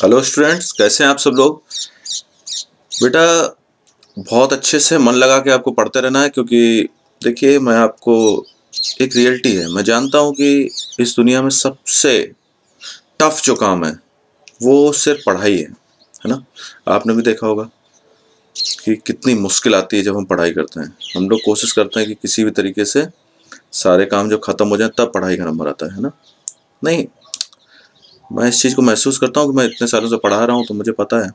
Hello students, कैसे हैं आप सब लोग। बेटा बहुत अच्छे से मन लगा के आपको पढ़ते रहना है, क्योंकि देखिए मैं आपको एक रियलिटी है, मैं जानता हूँ कि इस दुनिया में सबसे टफ जो काम है वो सिर्फ पढ़ाई है ना। आपने भी देखा होगा कि कितनी मुश्किल आती है जब हम पढ़ाई करते हैं। हम लोग कोशिश करते हैं कि किसी भी तरीके से सारे काम जब खत्म हो जाए तब पढ़ाई का नंबर आता है ना। नहीं, मैं इस चीज़ को महसूस करता हूँ कि मैं इतने सालों से पढ़ा रहा हूँ, तो मुझे पता है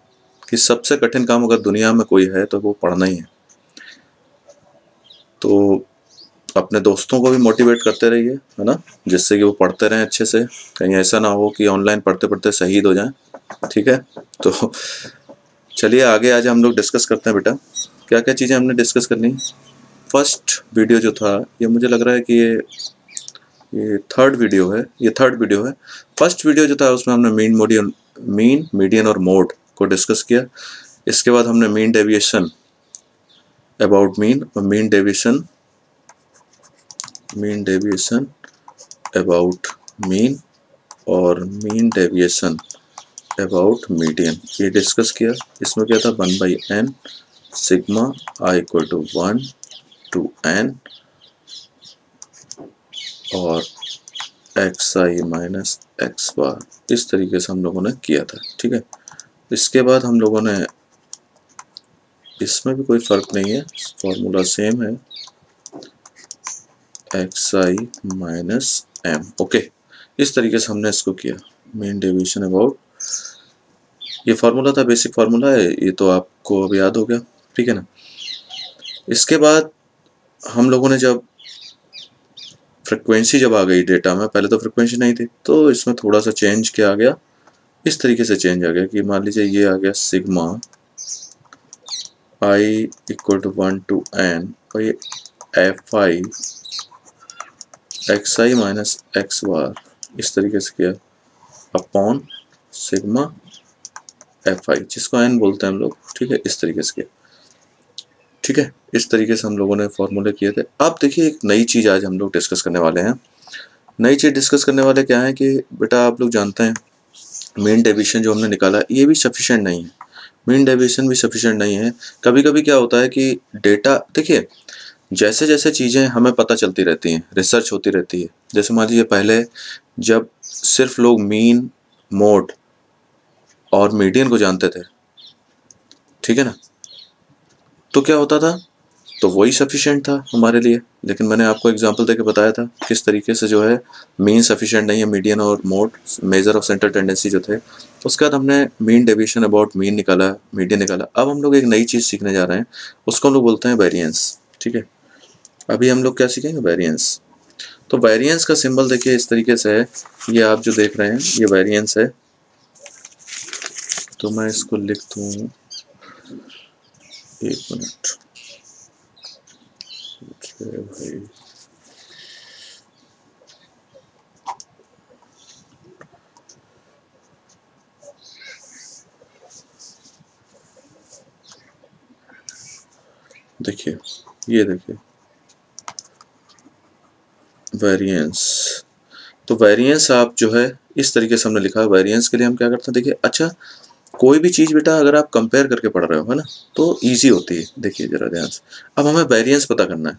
कि सबसे कठिन काम अगर दुनिया में कोई है तो वो पढ़ना ही है। तो अपने दोस्तों को भी मोटिवेट करते रहिए, है ना, जिससे कि वो पढ़ते रहें अच्छे से। कहीं ऐसा ना हो कि ऑनलाइन पढ़ते पढ़ते शहीद हो जाएं। ठीक है, तो चलिए आगे आज हम लोग डिस्कस करते हैं। बेटा क्या क्या चीज़ें हमने डिस्कस करनी। फर्स्ट वीडियो जो था, ये मुझे लग रहा है कि ये थर्ड वीडियो है। फर्स्ट वीडियो जो था उसमें हमने मीन मीडियन और मोड को डिस्कस किया। इसके बाद हमने मीन डेविएशन अबाउट मीन और मीन डेविएशन अबाउट मीन और मीन डेविएशन अबाउट मीडियन, ये डिस्कस किया। इसमें क्या था, 1/n sigma i equal to 1 to n और xi माइनस एक्स बार, इस तरीके से हम लोगों ने किया था। ठीक है, इसके बाद हम लोगों ने, इसमें भी कोई फर्क नहीं है, फॉर्मूला सेम है, xi माइनस m। ओके, इस तरीके से हमने इसको किया। मीन डेविएशन अबाउट, ये फार्मूला था, बेसिक फार्मूला है, ये तो आपको अब याद हो गया। ठीक है ना। इसके बाद हम लोगों ने जब फ्रिक्वेंसी जब आ गई डेटा में, पहले तो फ्रिक्वेंसी नहीं थी, तो इसमें थोड़ा सा चेंज किया आ गया। इस तरीके से चेंज आ गया कि मान लीजिए ये आ गया sigma i equal to 1 to n और ये fi xi minus x bar, इस तरीके से किया अपॉन सिग्मा fi, जिसको n बोलते हैं हम लोग। ठीक है, इस तरीके से किया। ठीक है, इस तरीके से हम लोगों ने फॉर्मूले किए थे। अब देखिए एक नई चीज़ आज हम लोग डिस्कस करने वाले हैं। नई चीज़ डिस्कस करने वाले क्या है कि बेटा आप लोग जानते हैं मीन डेविएशन जो हमने निकाला ये भी सफिशिएंट नहीं है। मीन डेविएशन भी सफिशिएंट नहीं है। कभी कभी क्या होता है कि डेटा, देखिए जैसे जैसे चीज़ें हमें पता चलती रहती हैं, रिसर्च होती रहती है। जैसे मान लीजिए पहले जब सिर्फ लोग मीन, मोड और मीडियन को जानते थे, ठीक है ना, तो क्या होता था, तो वही सफिशिएंट था हमारे लिए। लेकिन मैंने आपको एग्जांपल देके बताया था किस तरीके से जो है मीन सफिशिएंट नहीं है, मीडियन और mode measure of central tendency जो थे। उसके बाद हमने मीन डेविएशन अबाउट मीन निकाला, मीडियन निकाला। अब हम लोग एक नई चीज़ सीखने जा रहे हैं, उसको हम लोग बोलते हैं वेरिएंस। ठीक है, अभी हम लोग क्या सीखेंगे, वेरिएंस। तो वेरिएंस का सिंबल देखिए इस तरीके से है, ये आप जो देख रहे हैं ये वेरिएंस है। तो मैं इसको लिख दूँ, एक मिनट भाई, देखिए ये देखिए वेरिएंस। तो वेरिएंस आप जो है इस तरीके से हमने लिखा है। वेरिएंस के लिए हम क्या करते हैं, देखिए अच्छा कोई भी चीज़ बेटा अगर आप कंपेयर करके पढ़ रहे हो, है ना, तो इजी होती है। देखिए जरा ध्यान से, अब हमें वेरिएंस पता करना है।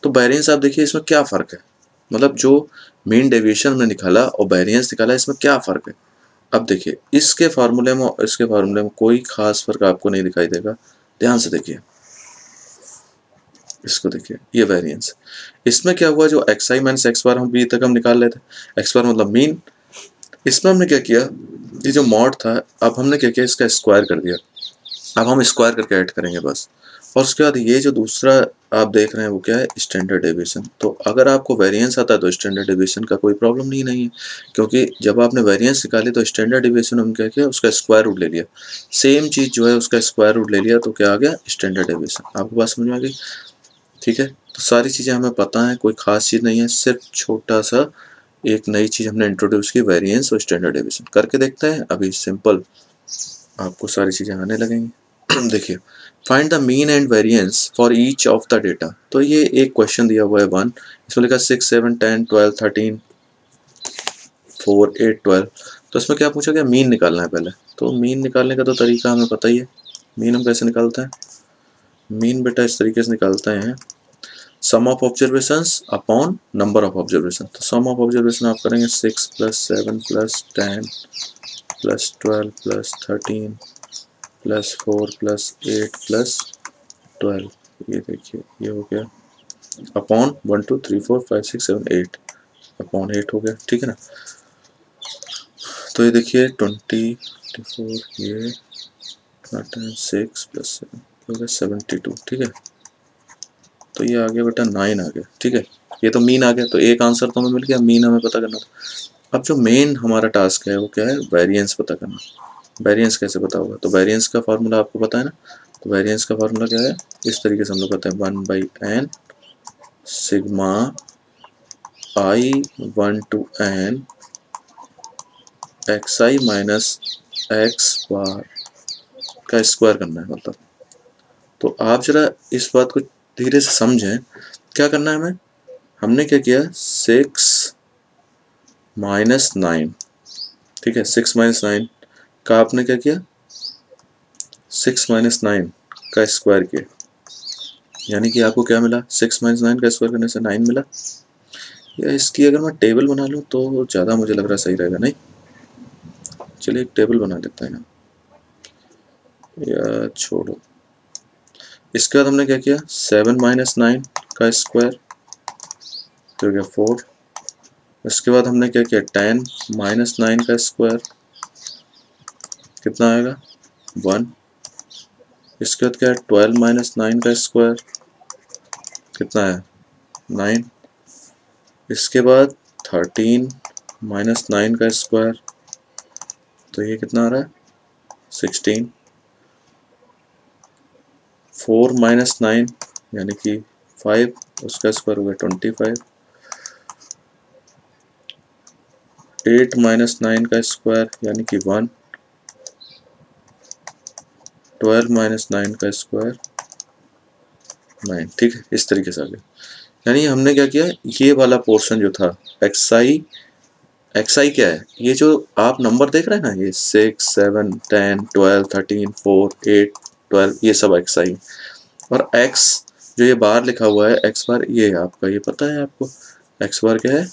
तो वेरिएंस आप देखिए इसमें क्या फ़र्क है, मतलब जो मीन डेविएशन में निकाला और वेरिएंस निकाला, इसमें क्या फ़र्क है। अब देखिए इसके फार्मूले में और इसके फार्मूले में कोई खास फ़र्क आपको नहीं दिखाई देगा। ध्यान से देखिए, इसको देखिए, ये वेरिएंस। इसमें क्या हुआ, जो एक्स आई माइनस एक्स बार हम अभी तक हम निकाल रहे थे, एक्स बार मतलब मीन, इसमें हमने क्या किया, ये जो मॉड था अब हमने क्या किया, इसका स्क्वायर कर दिया। अब हम स्क्वायर करके ऐड करेंगे बस। और उसके बाद ये जो दूसरा आप देख रहे हैं वो क्या है, स्टैंडर्ड डेविएशन। तो अगर आपको वेरिएंस आता है तो स्टैंडर्ड डेविएशन का कोई प्रॉब्लम नहीं है, क्योंकि जब आपने वेरिएंस निकाली तो स्टैंडर्ड डेविएशन हम क्या किया, उसका स्क्वायर रूट ले लिया। सेम चीज़ जो है उसका स्क्वायर रूट ले लिया, तो क्या आ गया, स्टैंडर्ड डेविएशन। आपको बात समझ में आ गई। ठीक है, तो सारी चीज़ें हमें पता है, कोई खास चीज़ नहीं है, सिर्फ छोटा सा एक नई चीज़ हमने इंट्रोड्यूस की, वेरिएंस और स्टैंडर्ड डेविएशन। करके देखते हैं, अभी सिंपल आपको सारी चीज़ें आने लगेंगी। देखिए, find the mean and variance for each of the data. तो ये एक क्वेश्चन दिया हुआ है 1, इसमें लिखा 6, 7, 10, 12, 13, 4, 8, 12। तो इसमें क्या पूछा गया, मीन निकालना है पहले। तो मीन निकालने का तो तरीका हमें पता ही है। मीन हम कैसे निकालते हैं, मीन बेटा इस तरीके से निकालते हैं, sum of observations upon number of observation. तो सम ऑफ ऑब्जर्वेशन आप करेंगे 6 + 7 + 10 + 12 + 13 + 4 + 8 + 12। ये देखिए ये हो गया अपॉन 1 2 3 4 5 6 7 8 अपॉन 8 हो गया, ठीक है ना। तो ये देखिए 24 ये 6 + 7 हो गया 72, ठीक है। तो ये आ गया बेटा 9 आ गया, ठीक है। ये तो मीन आ गया, तो एक आंसर तो हमें मिल गया, मीन हमें पता करना था। अब जो मेन हमारा टास्क है वो क्या है, वेरिएंस पता करना। वेरिएंस कैसे पता होगा, तो वेरिएंस का फार्मूला आपको पता है ना। तो वेरिएंस का फार्मूला क्या है, इस तरीके से हम लोग कहते हैं 1/n sigma i1 to n xi minus x bar का स्क्वायर करना है मतलब। तो आप जरा इस बात को धीरे से समझें, क्या करना है हमें। हमने क्या किया 6 - 9, ठीक है। 6 - 9 का आपने क्या किया, 6 - 9 का स्क्वायर किया, यानी कि आपको क्या मिला, 6 - 9 का स्क्वायर करने से 9 मिला। या इसकी अगर मैं टेबल बना लूँ तो ज़्यादा मुझे लग रहा सही रहेगा, नहीं। चलिए एक टेबल बना लेते हैं, या छोड़ो। इसके बाद हमने क्या किया 7 - 9 का स्क्वायर तो हो गया 4। इसके बाद हमने क्या किया 10 - 9 का स्क्वायर, कितना आएगा 1। इसके बाद क्या है 12 - 9 का स्क्वायर, कितना है 9। इसके बाद 13 - 9 का स्क्वायर, तो ये कितना आ रहा है 16। 4 - 9 यानी कि 5, उसका स्क्वायर हो गया 25। 8 - 9 का स्क्वायर यानी कि 1। 12 - 9 का स्क्वायर 9, ठीक है। इस तरीके से आ गया। यानी हमने क्या किया, ये वाला पोर्शन जो था एक्साई, एक्साई क्या है, ये जो आप नंबर देख रहे हैं ना, ये 6 7 10 12 13 4 8 12, ये सब एक्साई। और एक्स जो ये बार लिखा हुआ है एक्स बार, ये आपका, ये पता है आपको एक्स बार क्या है,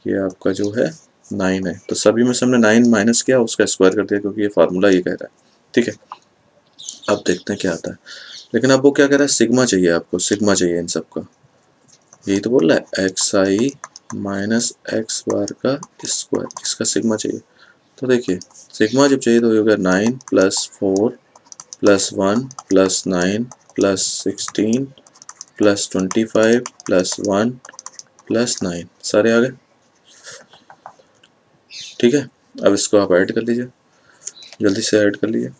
ये आपका जो है 9 है। तो सभी में से हमने 9 माइनस किया, उसका स्क्वायर कर दिया, क्योंकि ये फार्मूला ये कह रहा है, ठीक है। अब देखते हैं क्या आता है। लेकिन अब वो क्या कह रहा है, सिग्मा चाहिए आपको, सिग्मा चाहिए इन सब का। यही तो बोल रहा है एक्स आई माइनस एक्स बार का स्क्वायर, इसका सिग्मा चाहिए। तो देखिए सिग्मा जब चाहिए तो ये हो गया 9 + 4 + 1 + 9 + 16 + 25 + 1 + 9, सारे आ गए, ठीक है। अब इसको आप ऐड कर लीजिए, जल्दी से ऐड कर लीजिए।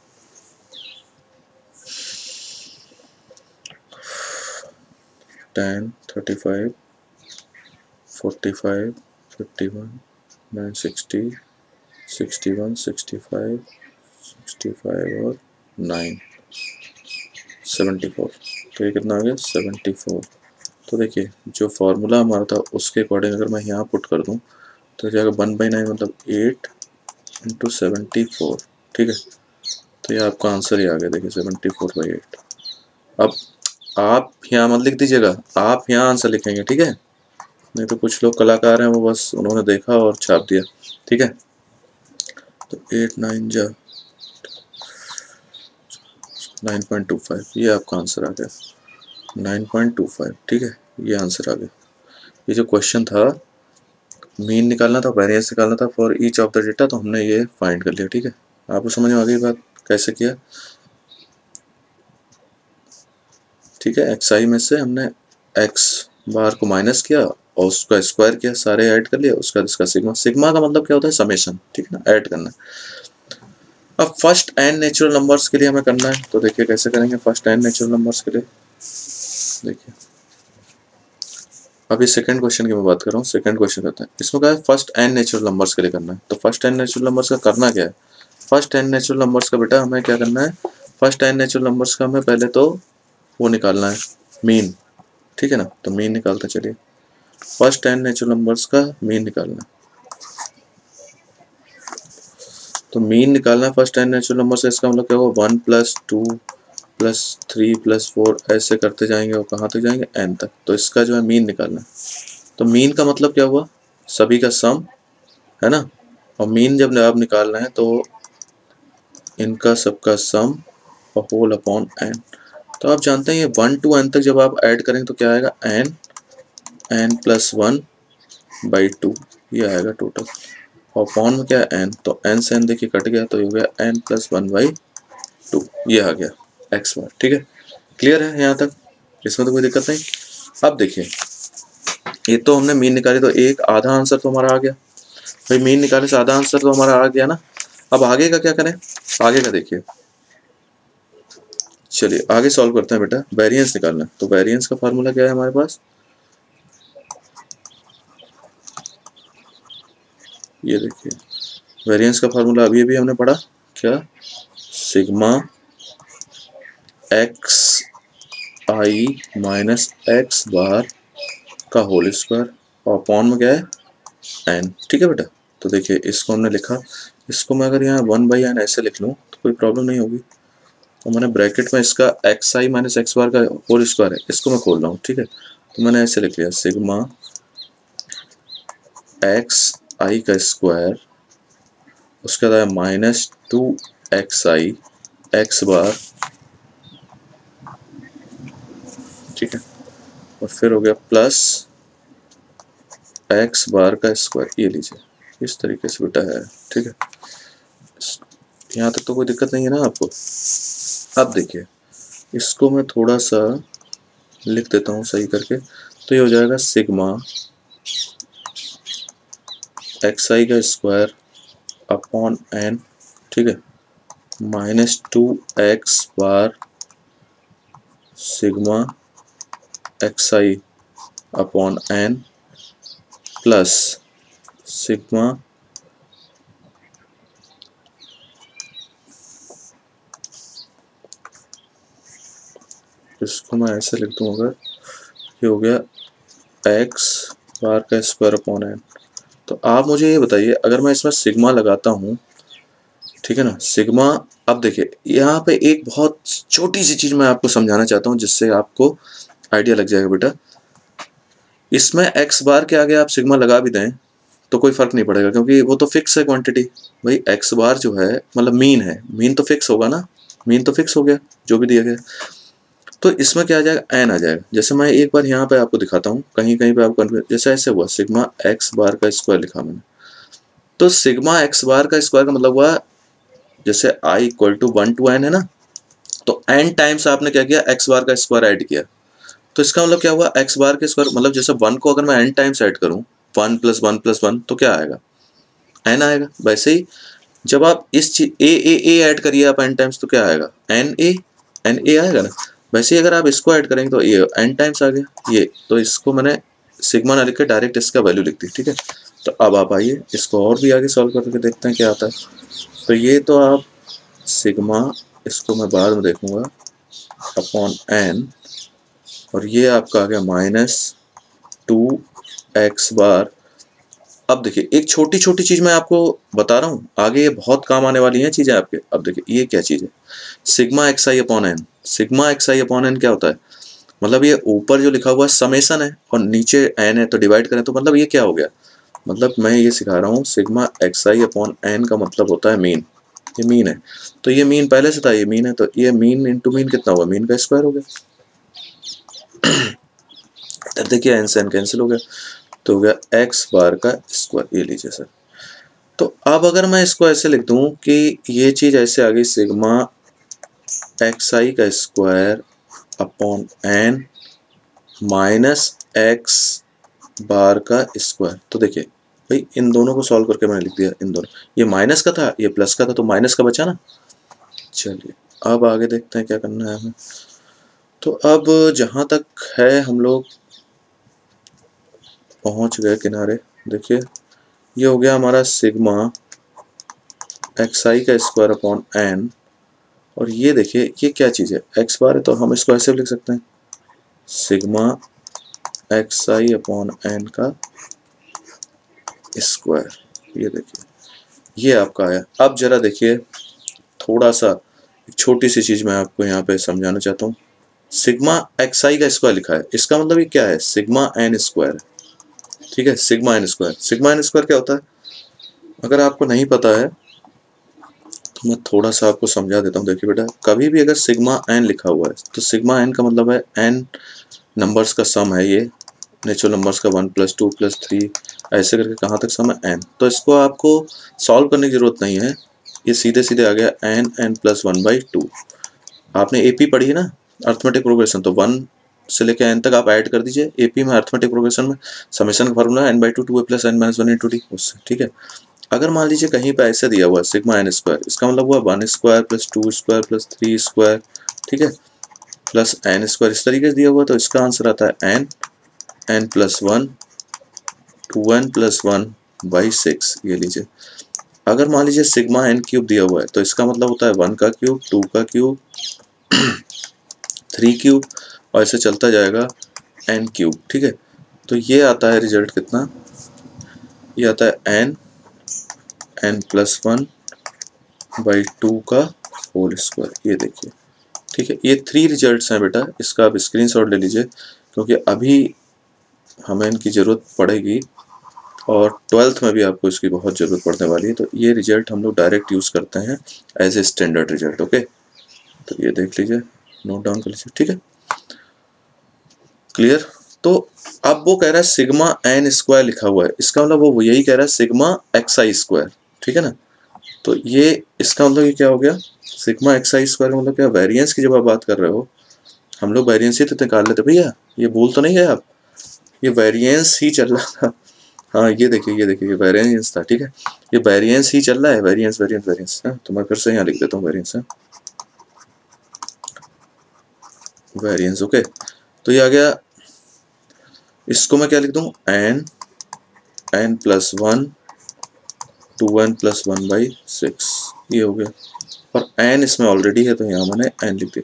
10 35 45 51 9 60 61 65 65 और 9 74। तो ये कितना आ गया 74। तो देखिए जो फॉर्मूला हमारा था उसके अकॉर्डिंग अगर मैं यहाँ पुट कर दूँ तो जाएगा 1/9 मतलब 8 × 74, ठीक है। तो ये आपका आंसर ही आ गया, देखिए 74/8। अब आप यहाँ मत लिख दीजिएगा, आप यहाँ आंसर लिखेंगे, ठीक है। नहीं तो कुछ लोग कलाकार हैं, वो बस उन्होंने देखा और छाप दिया, ठीक है। तो 8 9 जा 9.25, ये आपका आंसर आ गया 9.25, ठीक है। ये आंसर आ गया। ये जो क्वेश्चन था मीन निकालना था, वेरिएंस निकालना था for each of the data, तो हमने ये फाइंड कर लिया, ठीक है। आपको समझ में आ गई बात कैसे किया, ठीक है। एक्स आई में से हमने एक्स बार को माइनस किया और उसका स्क्वायर किया, सारे ऐड कर लिया, उसका इसका सिग्मा, सिग्मा का मतलब क्या होता है समेशन, ठीक है ना, ऐड करना। अब फर्स्ट एन नेचुरल नंबर्स के लिए हमें करना है, तो देखिए कैसे करेंगे फर्स्ट एन नेचुरल नंबर्स के लिए। देखिए अभी सेकंड क्वेश्चन की मैं बात कर रहा हूँ, सेकंड क्वेश्चन करते हैं। इसमें क्या है फर्स्ट एन नेचुरल नंबर्स के लिए करना है। तो फर्स्ट एन नेचुरल नंबर्स का करना क्या है, फर्स्ट एन नेचुरल नंबर्स का बेटा हमें क्या करना है, फर्स्ट एन नेचुरल नंबर्स का हमें पहले तो वो निकालना है मीन, ठीक है ना। तो मीन निकालते चलिए, फर्स्ट एन नेचुरल नंबर्स का मीन निकालना। तो मीन निकालना है फर्स्ट n नेचुरल नंबर से, इसका मतलब क्या होगा 1 + 2 + 3 + 4 ऐसे करते जाएंगे और कहाँ तक जाएंगे n तक। तो इसका जो है मीन निकालना है। तो मीन का मतलब क्या हुआ, सभी का सम है ना, और मीन जब आप निकालना है तो इनका सबका सम और होल अपॉन n। तो आप जानते हैं ये 1 to n तक जब आप ऐड करेंगे तो क्या आएगा n +1/2 ये आएगा टोटल, और अपॉन में क्या है n, तो n से n देखिए कट गया तो ये हो गया n +1/2 ये आ गया x बार। ठीक है, क्लियर है यहाँ तक, इसमें तो कोई दिक्कत नहीं। अब देखिए ये तो हमने मीन निकाली तो एक आधा आंसर तो हमारा आ गया भाई, मीन निकाले से आधा आंसर तो हमारा आ गया ना। अब आगे का क्या करें, आगे का देखिए, चलिए आगे सॉल्व करते हैं बेटा। वेरिएंस निकालना है, तो वेरिएंस का फार्मूला क्या है हमारे पास, ये देखिए वेरिएंस का फार्मूला अभी अभी हमने पढ़ा क्या, सिग्मा एक्स आई माइनस एक्स बार का होल स्क्वायर और अपॉन में क्या है एन। ठीक है बेटा, तो देखिए इसको हमने लिखा, इसको मैं अगर यहाँ 1/n ऐसे लिख लूँ तो कोई प्रॉब्लम नहीं होगी। तो मैंने ब्रैकेट में इसका एक्स आई माइनस एक्स बार का होल स्क्वायर है, इसको मैं खोल रहा हूँ। ठीक है, तो मैंने ऐसे लिख लिया सिग्मा एक्स आई का स्क्वायर, उसके बाद -2xi एक्स बार, ठीक है, और फिर हो गया प्लस एक्स बार का स्क्वायर, ये लीजिए इस तरीके से बेटा है। ठीक है, यहाँ तक तो कोई दिक्कत नहीं है ना आपको। अब देखिए इसको मैं थोड़ा सा लिख देता हूँ सही करके, तो ये हो जाएगा सिग्मा एक्स आई का स्क्वायर अपॉन एन, ठीक है, -2x बार सिग्मा एक्स आई अपॉन एन प्लस सिग्मा इसको मैं ऐसे लिख दूँ अगर, ये हो गया एक्स बार का स्क्वायर अपॉन एन। तो आप मुझे ये बताइए अगर मैं इसमें सिग्मा लगाता हूँ, ठीक है ना, सिग्मा, अब देखिए यहाँ पे एक बहुत छोटी सी चीज़ मैं आपको समझाना चाहता हूँ जिससे आपको आइडिया लग जाएगा बेटा। इसमें एक्स बार के आगे आप सिग्मा लगा भी दें तो कोई फ़र्क नहीं पड़ेगा, क्योंकि वो तो फिक्स है क्वांटिटी भाई। एक्स बार जो है मतलब मीन है, मीन तो फिक्स होगा ना, मीन तो फिक्स हो गया जो भी दिया गया। तो इसमें क्या आ जाएगा, एन आ जाएगा। जैसे मैं एक बार यहाँ पे आपको दिखाता हूँ, कहीं कहीं पे आपको जैसे ऐसे हुआ सिग्मा एक्स बार का स्क्वायर लिखा मैंने, तो सिग्मा एक्स बार का स्क्वायर का मतलब हुआ जैसे I equal to 1 to n है ना, तो n टाइम्स आपने क्या किया, एक्स बार का स्क्वायर ऐड किया। तो इसका मतलब क्या हुआ, एक्स बार के स्क्वायर मतलब जैसे 1 को अगर मैं n टाइम्स ऐड करूँ, 1 + 1 + 1 तो क्या आएगा, n आएगा। वैसे ही जब आप इस चीज ए ऐड करिए आप n टाइम्स तो क्या आएगा, n a आएगा ना। वैसे ही अगर आप इसको ऐड करेंगे तो ये n टाइम्स आ गया ये, तो इसको मैंने सिग्मा ना लिख के डायरेक्ट इसका वैल्यू लिख दी। ठीक है, तो अब आप आइए इसको और भी आगे सॉल्व करके देखते हैं क्या आता है। तो ये तो आप सिग्मा, इसको मैं बाद में देखूंगा, अपॉन n, और ये आपका आ गया -2x बार। अब देखिए एक छोटी छोटी चीज़ मैं आपको बता रहा हूँ, आगे ये बहुत काम आने वाली हैं चीज़ें आपके। अब देखिए ये क्या चीज़ है, सिग्मा एक्स आई अपॉन एन। सिग्मा एक्स आई अपॉन एन क्या होता है, मतलब ये ऊपर जो लिखा हुआ है समेसन है और नीचे एन है, तो डिवाइड करें तो मतलब ये क्या हो गया, मतलब मैं ये सिखा रहा हूँ सिग्मा एक्स आई अपॉन एन का मतलब होता है मीन। ये मीन है, तो ये मीन पहले से था, ये मीन है, तो ये मीन इंटू मीन कितना हुआ, मीन का स्क्वायर हो गया। तब देखिए एन से एन कैंसिल हो गया, तो हो गया एक्स बार का स्क्वायर, ये लीजिए सर। तो अब अगर मैं इसको ऐसे लिख दूं कि ये चीज़ ऐसे आ गई सिग्मा एक्स आई का square upon n minus x bar का स्क्वायर, तो देखिए भाई इन दोनों को सॉल्व करके मैंने लिख दिया, इन दोनों, ये माइनस का था ये प्लस का था, तो माइनस का बचा ना। चलिए अब आगे देखते हैं क्या करना है हमें। तो अब जहाँ तक है हम लोग पहुँच गए किनारे। देखिए ये हो गया हमारा सिग्मा एक्स आई का स्क्वायर अपॉन एन, और ये देखिए ये क्या चीज़ है, एक्स बार है, तो हम इसको ऐसे भी लिख सकते हैं सिग्मा एक्स आई अपॉन एन का स्क्वायर। ये देखिए ये आपका आया। अब जरा देखिए थोड़ा सा एक छोटी सी चीज मैं आपको यहाँ पे समझाना चाहता हूँ। सिग्मा एक्स आई का स्क्वायर लिखा है, इसका मतलब ये क्या है, सिग्मा एन स्क्वायर। ठीक है, sigma N square. Sigma N square क्या होता है, अगर आपको नहीं पता है तो मैं थोड़ा सा आपको समझा देता हूँ। देखिए बेटा, कभी भी अगर सिग्मा एन लिखा हुआ है तो सिग्मा एन का मतलब है एन नंबर्स का सम है। ये नेचुरल नंबर्स का 1 + 2 + 3 ऐसे करके कहाँ तक सम है एन। तो इसको आपको सॉल्व करने की जरूरत नहीं है, ये सीधे सीधे आ गया n+1/2। आपने एपी पढ़ी है ना, अर्थमेटिक प्रोग्रेशन, तो 1 से लेकर n तक आप ऐड कर दीजिए। एपी में अर्थमेटिक प्रोग्रेशन में समेशन का formula n/2 2a + n - 1 × t उससे। ठीक है, अगर मान लीजिए कहीं पे ऐसे दिया हुआ है सिग्मा एन स्क्वायर, इसका मतलब हुआ 1 स्क्वायर + 2 स्क्वायर + 3 स्क्वायर, ठीक है, प्लस एन स्क्वायर, इस तरीके से दिया हुआ, तो इसका आंसर आता है n+1 2n + 1/6। ये लीजिए। अगर मान लीजिए सिग्मा एन क्यूब दिया हुआ है तो इसका मतलब होता है 1 का क्यूब, 2 का क्यूब, 3 क्यूब, और ऐसे चलता जाएगा n क्यूब। ठीक है, तो ये आता है रिजल्ट कितना, ये आता है n+1/2 का होल स्क्वायर। ये देखिए, ठीक है, ये 3 रिजल्ट्स हैं बेटा, इसका आप स्क्रीनशॉट ले लीजिए क्योंकि अभी हमें इनकी ज़रूरत पड़ेगी और 12th में भी आपको इसकी बहुत ज़रूरत पड़ने वाली है। तो ये रिजल्ट हम लोग डायरेक्ट यूज़ करते हैं as a standard result. Okay, तो ये देख लीजिए, नोट डाउन कर लीजिए। ठीक है, क्लियर। तो अब वो कह रहा है सिग्मा एन स्क्वायर लिखा हुआ है, इसका मतलब वो यही कह रहा है सिग्मा एक्स आई स्क्वायर। ठीक है ना, तो ये इसका मतलब ये क्या हो गया, सिग्मा एक्स आई स्क्वायर का मतलब क्या, वेरिएंस की जब आप बात कर रहे हो, हम लोग वेरिएंस ही तो निकाल लेते भैया, ये भूल तो नहीं गए आप, ये वेरिएंस ही चल रहा था। हाँ ये देखिए, ये देखिए, ये वेरिएंस था। ठीक है, ये वेरिएंस ही चल रहा है, वेरिएंस वेरिएंस वेरिएंस। तो मैं फिर से यहाँ लिख देता हूँ वेरिएंस है, वेरिएंस। ओके, तो ये आ गया, इसको मैं क्या लिख दूँ, n+1 2n + 1/6, ये हो गया। और n इसमें ऑलरेडी है तो यहाँ मैंने n लिख दिया।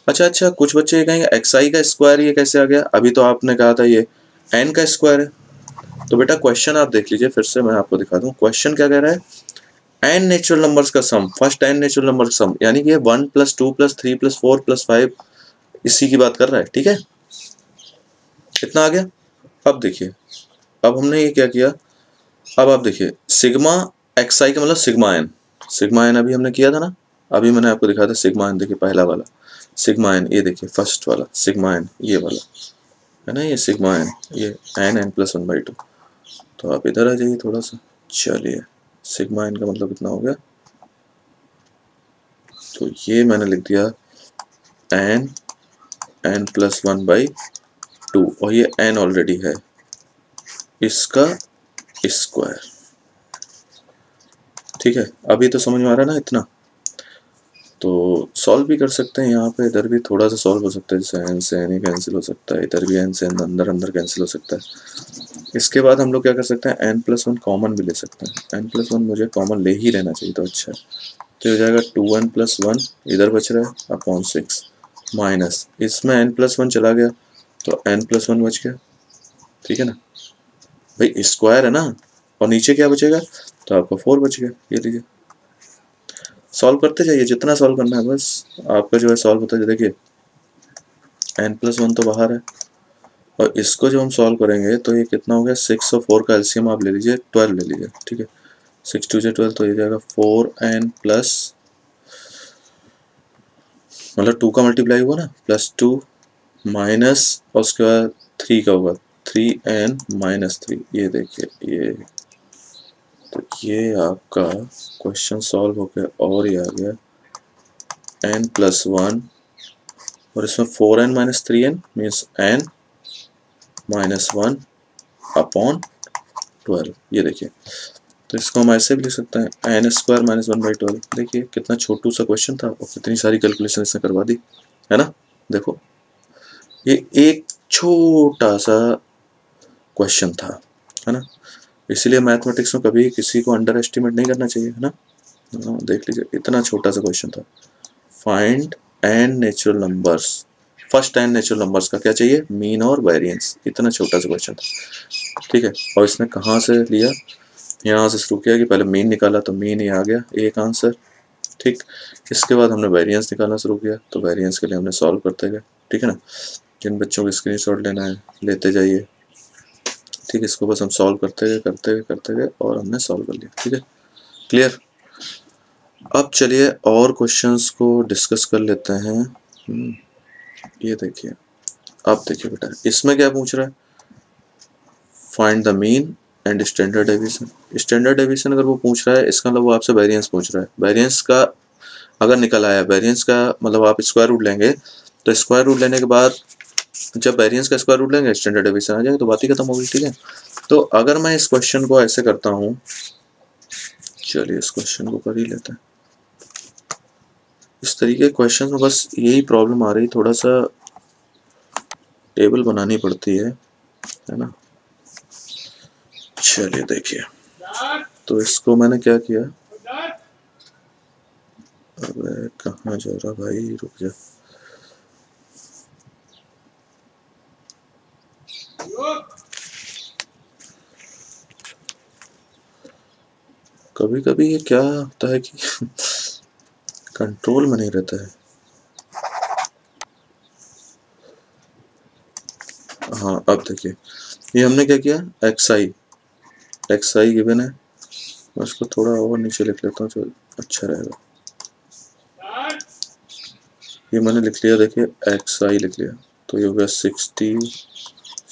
अच्छा, कुछ बच्चे ये कहेंगे एक्स आई का स्क्वायर ये कैसे आ गया, अभी तो आपने कहा था ये n का स्क्वायर है। तो बेटा क्वेश्चन आप देख लीजिए, फिर से मैं आपको दिखा दूँ क्वेश्चन क्या कह रहा है, n नेचुरल नंबर्स का सम, फर्स्ट n नेचुरल नंबर का सम, यानी कि 1 + 2 + 3 + 4 + 5 इसी की बात कर रहा है। ठीक है, कितना आ गया। अब देखिए, अब हमने ये क्या किया, अब आप देखिए सिग्मा एक्स आई का मतलब सिग्मा एन, सिग्मा एन अभी हमने किया था ना, अभी मैंने आपको दिखाया था सिग्मा एन। देखिए पहला वाला सिग्मा एन, ये देखिए फर्स्ट वाला सिग्मा एन, ये वाला है ना, ये सिग्मा एन, ये n+1/2। तो आप इधर आ जाइए थोड़ा सा, चलिए सिग्मा एन का मतलब कितना हो गया, तो ये मैंने लिख दिया n+1/2, और ये n ऑलरेडी है, इसका स्क्वायर। ठीक है, अभी तो समझ में आ रहा है ना इतना। तो सॉल्व भी कर सकते हैं यहाँ पे, इधर भी थोड़ा सा सॉल्व हो सकता है, जैसे n से n ही कैंसिल हो सकता है, इधर भी n से n अंदर अंदर कैंसिल हो सकता है। इसके बाद हम लोग क्या कर सकते हैं, n+1 कॉमन भी ले सकते हैं, n+1 मुझे कॉमन ले ही लेना चाहिए, तो अच्छा है, तो हो जाएगा 2n+1 इधर बच रहा है अपॉन 6 माइनस, इसमें n+1 चला गया तो n+1 बच गया। ठीक है ना भाई, स्क्वायर है ना, और नीचे क्या बचेगा, तो आपका 4 बच गया। ये लीजिए, सॉल्व करते जाइए, जितना सॉल्व करना है बस आपका जो है सॉल्व होता है। देखिए n+1 तो बाहर है, और इसको जब हम सॉल्व करेंगे तो ये कितना हो गया, 6 और 4 का एलसीएम आप ले लीजिए, 12 ले लीजिए। ठीक है, 6 2 12, तो ये जाएगा 4n प्लस, मतलब 2 का मल्टीप्लाई हुआ ना, +2 माइनस, और उसके बाद 3 का होगा 3n - 3। ये देखिए, ये तो ये आपका क्वेश्चन सॉल्व हो गया, और ये आ गया n+1, और इसमें 4n - 3n means n -1 upon 12। ये देखिए, तो इसको हम ऐसे भी लिख सकते हैं n² - 1/12। देखिए कितना छोटू सा क्वेश्चन था और कितनी सारी कैलकुलेशन इसने करवा दी, है ना। देखो ये एक छोटा सा क्वेश्चन था, है ना, इसीलिए मैथमेटिक्स में कभी किसी को अंडर एस्टिमेट नहीं करना चाहिए, है ना। देख लीजिए इतना छोटा सा क्वेश्चन था, find n natural numbers, first n natural numbers का क्या चाहिए, मीन और वेरिएंस, इतना छोटा सा क्वेश्चन था। ठीक है, और इसने कहाँ से लिया, यहाँ से शुरू किया कि पहले मीन निकाला तो मीन ही आ गया एक आंसर, ठीक। इसके बाद हमने वेरिएंस निकालना शुरू किया तो वेरिएंस के लिए हमने सॉल्व करते गए, ठीक है ना। जिन बच्चों को स्क्रीनशॉट लेना है लेते जाइए, ठीक। इसको बस हम सॉल्व करते गए और हमने सॉल्व कर लिया, ठीक है, क्लियर। अब चलिए और क्वेश्चंस को डिस्कस कर लेते हैं। ये देखिए, अब देखिए बेटा इसमें क्या पूछ रहा है, find the mean and standard deviation. Standard deviation अगर वो पूछ रहा है इसका मतलब वो आपसे वेरिएंस पूछ रहा है। वेरिएंस का अगर निकल आया, वेरिएंस का मतलब आप स्क्वायर रूट लेंगे, तो स्क्वायर रूट लेने के बाद जब वेरिएंस का स्क्वायर रूट लेंगे स्टैंडर्ड डेविएशन आ जाएगा, तो बात ही खत्म होगी, ठीक है। तो अगर मैं इस क्वेश्चन को ऐसे करता हूँ, चलिए इस क्वेश्चन को कर ही लेते हैं। इस तरीके के क्वेश्चन में बस यही प्रॉब्लम आ रही, थोड़ा सा टेबल बनानी पड़ती है ना। चलिए देखिए, तो इसको मैंने क्या किया, अबे कहाँ जा रहा भाई, रुक जा। कभी कभी ये क्या होता है कि कंट्रोल में नहीं रहता है। हाँ अब देखिए, ये हमने क्या किया, एक्स आई गिवन है, मैं इसको थोड़ा और नीचे लिख लेता हूँ तो अच्छा रहेगा। ये मैंने लिख लिया, देखिए एक्स आई लिख लिया, तो ये हो गया 60,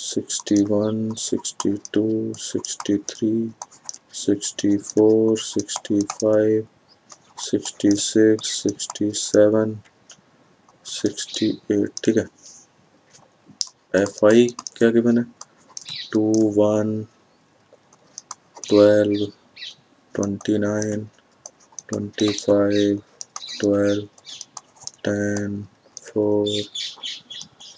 61, 62, 63, 64, 65, 66, 67, 68, ठीक है। एफ आई क्या गिवन है, 2, 1, 12, 29, 25, 12, 10, 4,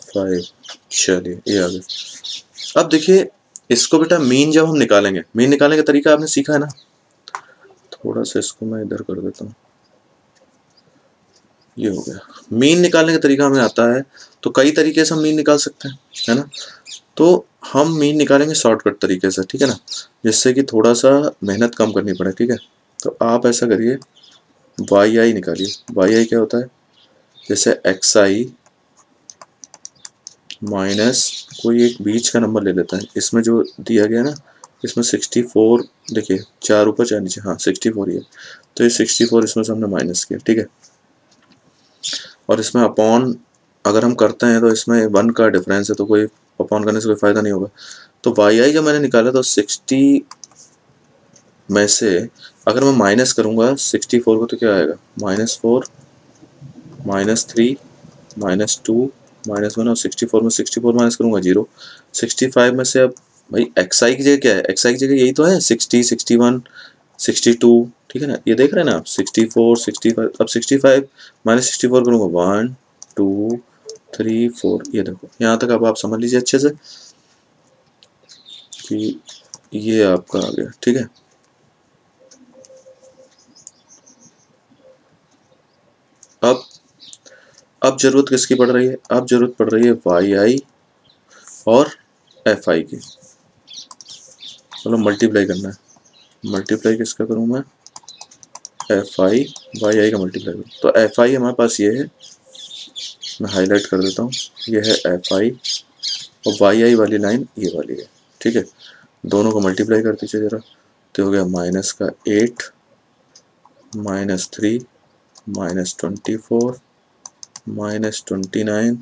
5। चलिए ये आ गया। अब देखिए इसको बेटा मीन जब हम निकालेंगे, मीन निकालने का तरीका आपने सीखा है ना। थोड़ा सा इसको मैं इधर कर देता हूँ, ये हो गया। मीन निकालने का तरीका हमें आता है, तो कई तरीके से हम मीन निकाल सकते हैं, है ना। तो हम मीन निकालेंगे शॉर्टकट तरीके से, ठीक है ना, जिससे कि थोड़ा सा मेहनत कम करनी पड़े, ठीक है। तो आप ऐसा करिए, वाई आई निकालिए। वाई आई क्या होता है, जैसे एक्स आई माइनस कोई एक बीच का नंबर ले लेता है, इसमें जो दिया गया ना, इसमें 64, देखिए 4 ऊपर 4 नीचे, हाँ 64 ही है, तो ये 64 इसमें से हमने माइनस किया, ठीक है। और इसमें अपॉन अगर हम करते हैं तो इसमें 1 का डिफरेंस है, तो कोई अपॉन करने से कोई फ़ायदा नहीं होगा। तो वाई आई जब मैंने निकाला तो 60 में से अगर मैं माइनस करूँगा 64 को, तो क्या आएगा, -4, -3, -2, -1, और 64 में 64 माइनस करूँगा 0। 65 में से अब भाई एक्स आई की जगह क्या है, एक्स आई की जगह यही तो है 60, 61, 62, ठीक है ना। ये देख रहे हैं ना आप, 64, 65, अब 65 माइनस 64 करूँगा 1, 2, 3, 4, ये देखो यहाँ तक अब आप समझ लीजिए अच्छे से कि ये आपका आ गया, ठीक है। अब जरूरत किसकी पड़ रही है, अब जरूरत पड़ रही है वाई आई और एफ आई की। चलो मल्टीप्लाई करना है, मल्टीप्लाई किसका करूँ मैं, एफ आई वाई आई का मल्टीप्लाई करूँ। तो एफ आई हमारे पास ये है, मैं हाईलाइट कर देता हूँ, ये है एफ आई, और वाई आई वाली लाइन ये वाली है, ठीक है। दोनों को मल्टीप्लाई कर दीजिए जरा, तो हो गया माइनस का 8, -3, -24, -29,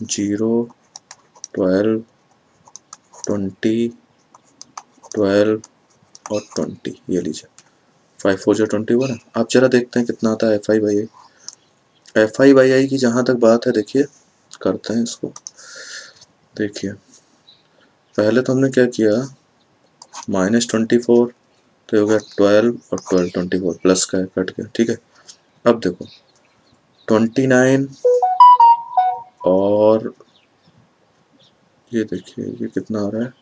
0, 12, 20, 12 और 20, ये लीजिए 5 4 जो 20 हुआ ना। आप जरा देखते हैं कितना आता है F I by I. F I by I की जहाँ तक बात है, देखिए करते हैं इसको। देखिए पहले तो हमने क्या किया, -24, तो हो गया 12 और 12, 24 प्लस का है, कट गया, ठीक है। अब देखो 29 और ये देखिए ये कितना आ रहा है,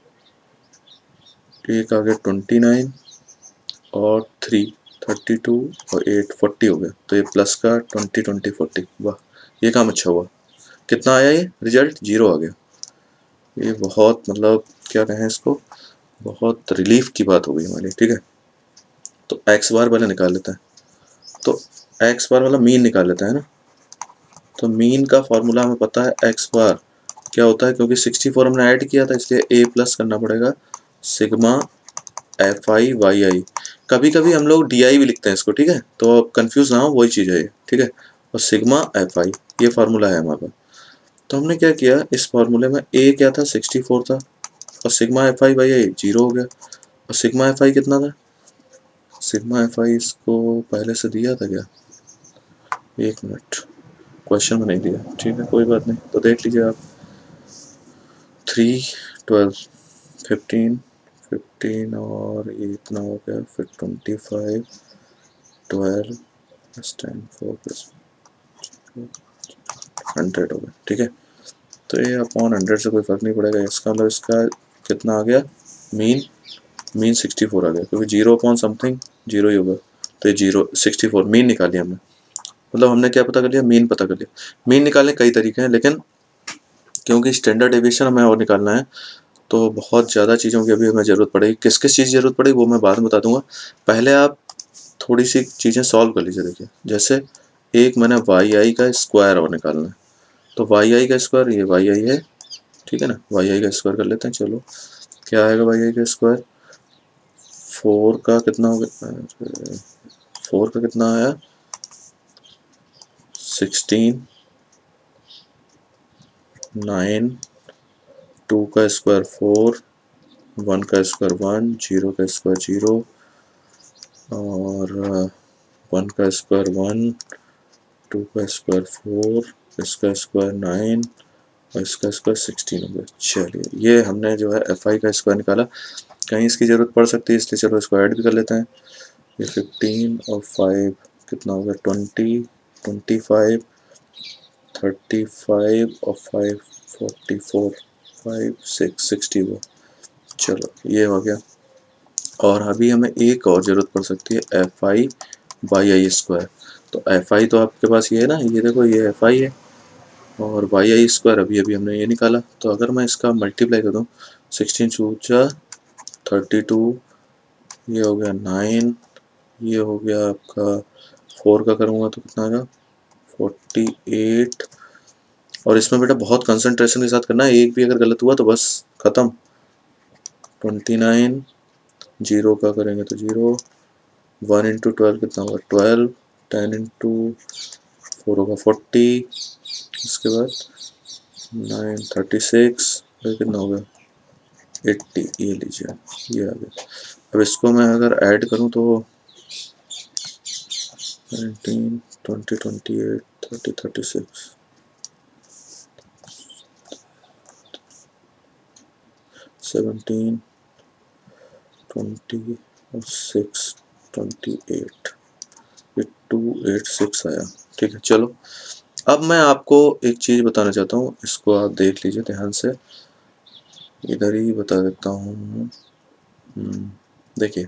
एक आ गया 29 और 3, 32 और 8, 40 हो गया, तो ये प्लस का 20, 20, 40, वाह ये काम अच्छा हुआ। कितना आया, ये रिजल्ट 0 आ गया। ये बहुत मतलब क्या कहें इसको, बहुत रिलीफ की बात हो गई हमारी, ठीक है। तो एक्स बार पहले निकाल लेते हैं, तो एक्स बार वाला मीन निकाल लेते हैं ना। तो मीन का फॉर्मूला हमें पता है, एक्स बार क्या होता है, क्योंकि 64 हमने ऐड किया था इसलिए ए प्लस करना पड़ेगा सिग्मा एफ आई वाई आई। कभी कभी हम लोग डी आई भी लिखते हैं इसको, ठीक है, तो आप कंफ्यूज ना हो, वही चीज़ है ये, ठीक है। और सिग्मा एफ आई ये फार्मूला है हमारे पास। तो हमने क्या किया, इस फार्मूले में ए क्या था, 64 था, और सिग्मा एफ आई वाई आई 0 हो गया। और सिग्मा एफ आई कितना था, सिग्मा एफ आई इसको पहले से दिया था क्या, एक मिनट, क्वेश्चन में नहीं दिया, ठीक है कोई बात नहीं, तो देख लीजिए आप। 3 12 15 15 और ये इतना हो गया, फिर 25 12 प्लस 10 4 प्लस 100 हो गया, ठीक है। तो ये अपॉन 100 से कोई फर्क नहीं पड़ेगा, इसका मतलब इसका कितना आ गया, मीन मीन 64 आ गया, क्योंकि 0 अपॉन समथिंग 0 ही होगा। तो ये 64 मीन निकाल लिया हमने, मतलब हमने क्या पता कर लिया, मीन पता कर लिया। मीन निकालने कई तरीके हैं, लेकिन क्योंकि स्टैंडर्ड डेविएशन हमें और निकालना है, तो बहुत ज़्यादा चीज़ों की अभी हमें ज़रूरत पड़ेगी। किस किस चीज़ की ज़रूरत पड़ेगी वो मैं बाद में बता दूंगा। पहले आप थोड़ी सी चीज़ें सॉल्व कर लीजिए। देखिए जैसे एक मैंने वाई आई का स्क्वायर और निकालना है, तो वाई आई का स्क्वायर ये वाई आई है, ठीक है ना, वाई आई का स्क्वायर कर लेते हैं। चलो क्या आएगा वाई आई का स्क्वायर, 4 का कितना हो गया, 4 का कितना आया 16 9 2 का स्क्वायर 4 1 का स्क्वायर 1 0 का स्क्वायर 0 और 1 का स्क्वायर 1 2 का स्क्वायर 4 इसका स्क्वायर 9 और इसका स्क्वायर 16 हो गया। चलिए ये हमने जो है एफ आई का स्क्वायर निकाला। कहीं इसकी ज़रूरत पड़ सकती है, इसलिए चलो इसको ऐड भी कर लेते हैं। ये 15 और 5 कितना हो गया 20 25 35 और 5 44 5 6 60 हुआ। चलो ये हो गया। और अभी हमें एक और ज़रूरत पड़ सकती है, F I by I square. तो एफ आई तो आपके पास ये है ना, ये देखो ये एफ आई है, और वाई आई स्क्वायर अभी अभी हमने ये निकाला। तो अगर मैं इसका मल्टीप्लाई कर दूँ, 16 चूचा 32, ये हो गया 9, ये हो गया आपका 4 का करूँगा तो कितना आएगा 48। और इसमें बेटा बहुत कंसंट्रेशन के साथ करना है, एक भी अगर गलत हुआ तो बस ख़त्म। 29 0 का करेंगे तो 0, 1 इंटू 12 कितना होगा 12, 10 इंटू 4 होगा 40, इसके बाद 9 36, फिर कितना होगा 80, ये लीजिए ये आ गया। अब इसको मैं अगर ऐड करूं तो 19 20 28 30 36 17 20 और 6 28, ये 286 आया, ठीक है। चलो अब मैं आपको एक चीज़ बताना चाहता हूँ, इसको आप देख लीजिए ध्यान से, इधर ही बता देता हूँ। देखिए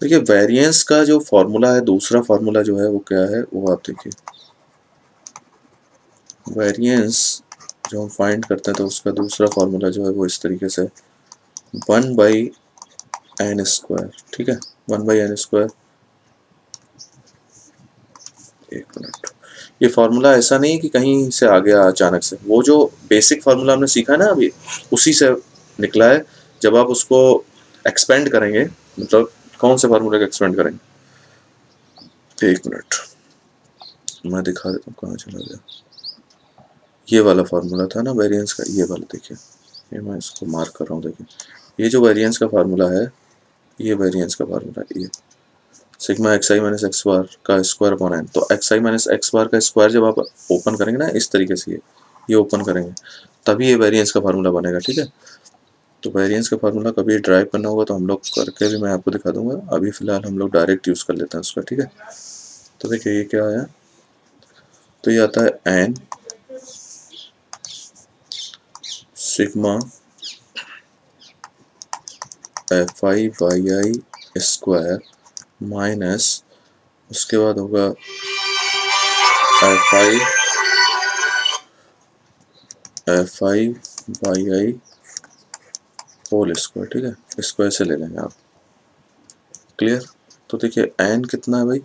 देखिए वेरिएंस का जो फॉर्मूला है, दूसरा फॉर्मूला जो है वो क्या है, वो आप देखिए। वेरिएंस जो हम फाइंड करते हैं तो उसका दूसरा फॉर्मूला जो है वो इस तरीके से 1 बाई एन स्क्वायर, ठीक है, 1 बाई एन स्क्वायर। एक मिनट, ये फार्मूला ऐसा नहीं कि कहीं से आ गया अचानक से, वो जो बेसिक फार्मूला हमने सीखा ना अभी, उसी से निकला है। जब आप उसको एक्सपेंड करेंगे, मतलब कौन से फार्मूले का एक्सपेंड करेंगे, एक मिनट मैं दिखा देता हूँ कहाँ चला गया। ये वाला फार्मूला था ना वेरिएंस का, ये वाला देखिए, ये मैं इसको मार्क कर रहा हूँ। देखिए ये जो वेरिएंस का फार्मूला है, ये वेरिएंस का फार्मूला है, ये सिग्मा एक्स आई माइनस एक्स बार का स्क्वायर अपॉन एन। तो एक्स आई माइनस एक्स बार का स्क्वायर जब आप ओपन करेंगे ना इस तरीके से, ये ओपन करेंगे, तभी ये वेरिएंस का फार्मूला बनेगा, ठीक है। तो वेरिएंस का फार्मूला कभी ड्राइव करना होगा तो हम लोग करके भी मैं आपको दिखा दूंगा, अभी फिलहाल हम लोग डायरेक्ट यूज़ कर लेते हैं उसका, ठीक है। तो देखिए ये क्या आया, तो ये आता है N sigma F I Y I square minus, उसके बाद होगा F I Y I whole square, ठीक है, इसको ऐसे ले लेंगे आप, क्लियर। तो देखिए एन कितना है भाई,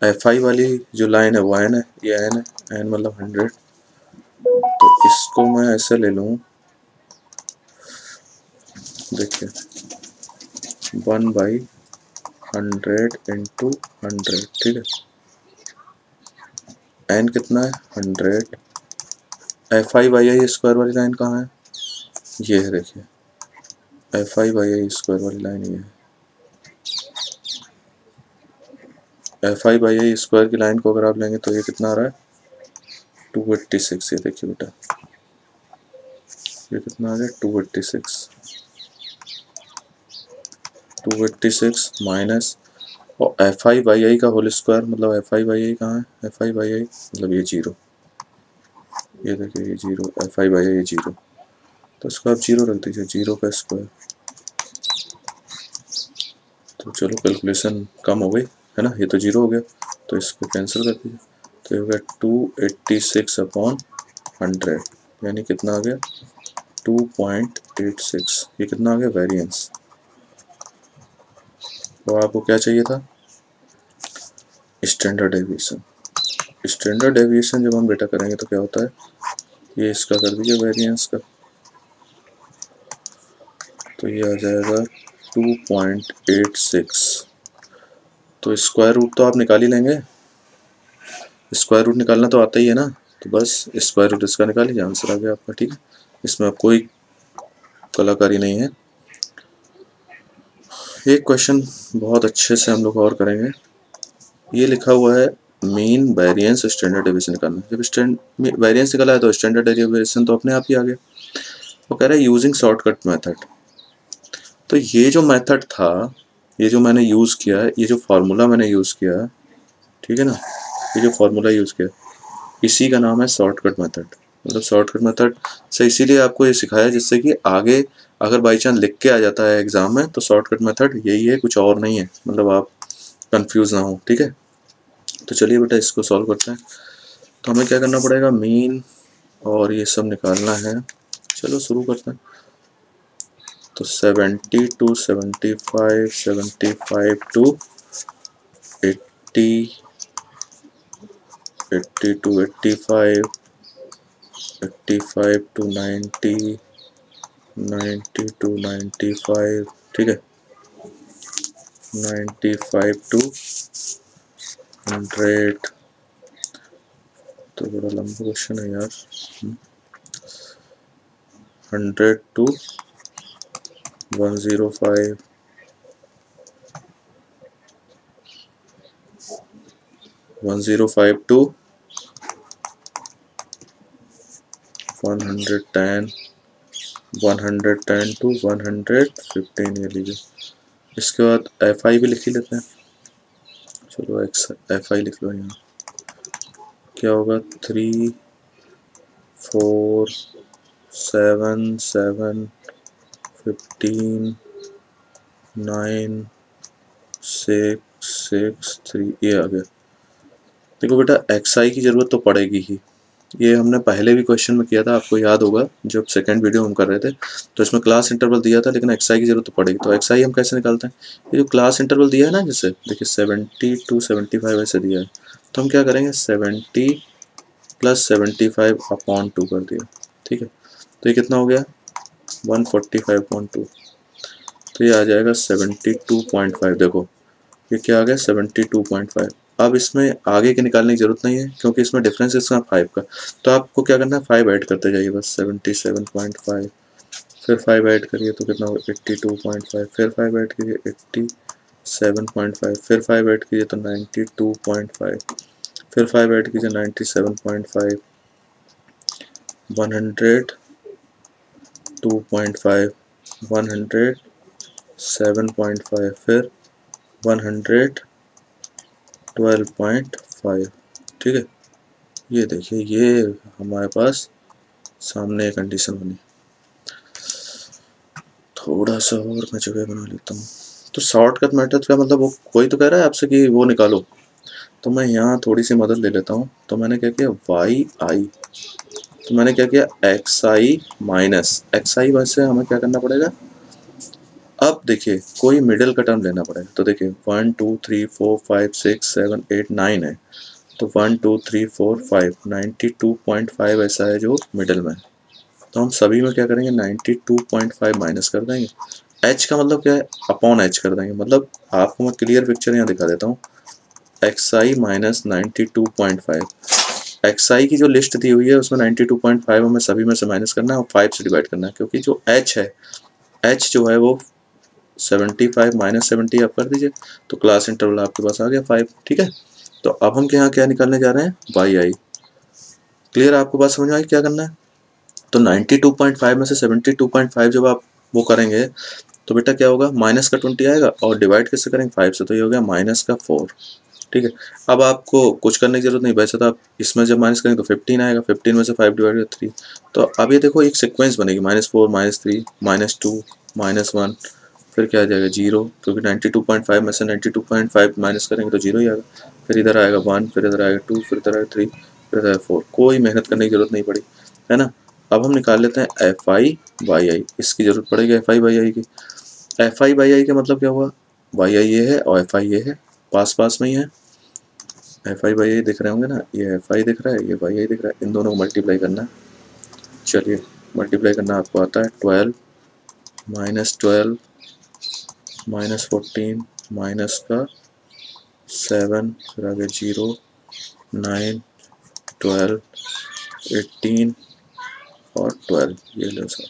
एफ आई वाली जो लाइन है वो एन है, ये एन है, एन मतलब 100, तो इसको मैं ऐसे ले लूँ, देखिए 1/100 इंटू 100, ठीक है, एन कितना है 100, F I by I square वाली लाइन कहाँ है, ये है, देखिए F I by I square वाली लाइन ये है, F I by I square की लाइन को अगर आप लेंगे तो ये कितना आ रहा है 286, ये देखिए बेटा, ये कितना आ गया 286 माइनस, और एफ आई बाई आई का होल स्क्वायर, मतलब एफ आई बाई आई कहाँ है, एफ आई बाई आई मतलब ये जीरो, ये देखिए ये zero, F I by I zero, तो इसको आप जीरो रख दीजिए, जीरो का स्क्वायर, तो चलो कैलकुलेशन कम हो गई है ना, ये तो जीरो हो गया, तो इसको कैंसिल कर दीजिए, तो ये हो गया 286/100, यानी कितना आ गया 2.86, ये कितना आ गया वेरिएंस। तो आपको क्या चाहिए था, स्टैंडर्ड डेविएशन। स्टैंडर्ड डेविएशन जब हम बेटा करेंगे तो क्या होता है, ये इसका कर दीजिए वेरिएंस का, तो ये आ जाएगा 2.86, तो स्क्वायर रूट तो आप निकाल ही लेंगे, स्क्वायर रूट निकालना तो आता ही है ना, तो बस स्क्वायर रूट इसका निकाल लीजिए, आंसर आ गया आपका, ठीक है, इसमें अब कोई कलाकारी नहीं है। एक क्वेश्चन बहुत अच्छे से हम लोग और करेंगे, ये लिखा हुआ है मीन वेरिएंस स्टैंडर्ड डेविएशन निकालना, जब वेरिएंस निकाला है तो स्टैंडर्ड डेविएशन तो अपने आप ही आ गया। वो कह रहा है यूजिंग शॉर्टकट मेथड, तो ये जो मेथड था, ये जो मैंने यूज़ किया है, ये जो फार्मूला मैंने यूज़ किया है, ठीक है ना, ये जो फार्मूला यूज़ किया इसी का नाम है शॉर्टकट मेथड। मतलब शॉर्टकट मेथड से इसीलिए आपको ये सिखाया जिससे कि आगे अगर बाई चांस लिख के आ जाता है एग्जाम में तो शॉर्टकट मेथड यही है, कुछ और नहीं है, मतलब आप कंफ्यूज ना हो, ठीक है। तो चलिए बेटा इसको सॉल्व करते हैं। तो हमें क्या करना पड़ेगा, मीन और ये सब निकालना है। चलो शुरू करते हैं। तो 70 to 75, 75 to 80, 80 to 85, 85 to 90, 90 to 95, ठीक है, 95 to 100, तो बड़ा लंबा क्वेश्चन है यार। 100 to 105, 105 to 110, 110 to 115 ये लीजिए। इसके बाद एफ आई भी लिख ही लेते हैं। चलो एफ आई लिख लो यहाँ, क्या होगा 3 4 7 7 15 9 6 6 3, ये आ गया। देखो बेटा एक्स आई की ज़रूरत तो पड़ेगी ही, ये हमने पहले भी क्वेश्चन में किया था, आपको याद होगा जब सेकंड वीडियो हम कर रहे थे, तो इसमें क्लास इंटरवल दिया था, लेकिन एक्स आई की ज़रूरत तो पड़ेगी। तो एक्स आई हम कैसे निकालते हैं, ये जो क्लास इंटरवल दिया है ना, जैसे देखिए 70 to 75 ऐसे दिया है, तो हम क्या करेंगे 70 + 75/2 कर दिया, ठीक है। तो ये कितना हो गया 145/2, तो ये आ जाएगा 72.5। देखो ये क्या आ गया 72.5। अब इसमें आगे के निकालने की जरूरत नहीं है क्योंकि इसमें डिफरेंस इसका 5 का, तो आपको क्या करना है 5 ऐड करते जाइए बस, 77.5, फिर 5 ऐड करिए तो कितना होगा 82.5, फिर 5 ऐड कीजिए 87.5, फिर 5 ऐड कीजिए तो 92.5, फिर 5 ऐड कीजिए 97.5, 102.5, 107.5, फिर 112.5, ठीक है। ये देखिए ये हमारे पास सामने कंडीशन बनी। थोड़ा सा और मैं जगह बना लेता हूँ। तो शॉर्टकट मेथड का मतलब वो कोई तो कह रहा है आपसे कि वो निकालो, तो मैं यहाँ थोड़ी सी मदद ले लेता हूँ। तो मैंने क्या किया वाई आई, तो मैंने क्या किया एक्स आई माइनस एक्स आई, वैसे हमें क्या करना पड़ेगा अब देखिए कोई मिडिल का टर्म लेना पड़ेगा, तो देखिए 1 2 3 4 5 6 7 8 9 है, तो 1 2 3 4 5 92.5 ऐसा है जो मिडिल में है। तो हम सभी में क्या करेंगे 92.5 माइनस कर देंगे। एच का मतलब क्या है, अपॉन एच कर देंगे। मतलब आपको मैं क्लियर पिक्चर यहाँ दिखा देता हूँ, एक्स आई माइनस 92.5, एक्स आई की जो लिस्ट दी हुई है उसमें 92.5 हमें सभी में से माइनस करना है और 5 से डिवाइड करना है, क्योंकि जो एच है, एच जो है वो 75 माइनस 70 आप कर दीजिए, तो क्लास इंटरवल आपके पास आ गया 5। ठीक है, तो अब हम यहाँ क्या निकालने जा रहे हैं, वाई आई। क्लियर, आपको बात समझ में आई क्या करना है? तो 92.5 में से 72.5 जब आप वो करेंगे तो बेटा क्या होगा, माइनस का 20 आएगा और डिवाइड किससे करेंगे, 5 से, तो ये हो गया माइनस का 4। ठीक है, अब आपको कुछ करने की जरूरत नहीं, वैसे तो आप इसमें जब माइनस करेंगे तो 15 आएगा, 15 में से 5 डिवाइड बाई 3, तो अब ये देखो एक सीक्वेंस बनेगी, -4 -3 -2 -1, फिर क्या आ जाएगा 0, क्योंकि 92.5 में से 92.5 माइनस करेंगे तो 0 ही आएगा, फिर इधर आएगा 1, फिर इधर आएगा 2, फिर इधर आएगा 3, फिर इधर आएगा 4। कोई मेहनत करने की जरूरत नहीं पड़ी, है ना। अब हम निकाल लेते हैं एफ आई वाई आई, इसकी जरूरत पड़ेगी एफ आई वाई आई की। एफ आई वाई आई का मतलब क्या हुआ, वाई आई ये है और एफ आई ये है, पास पास में ही है। एफ आई वाई आई दिख रहे होंगे ना, ये एफ आई दिख रहा है, ये वाई आई दिख रहा है, इन दोनों को मल्टीप्लाई करना है। चलिए मल्टीप्लाई करना आपको आता है, 12 -12 -14 माइनस का 7, फिर आगे 0 9 12 18 और 12, ये लो सर।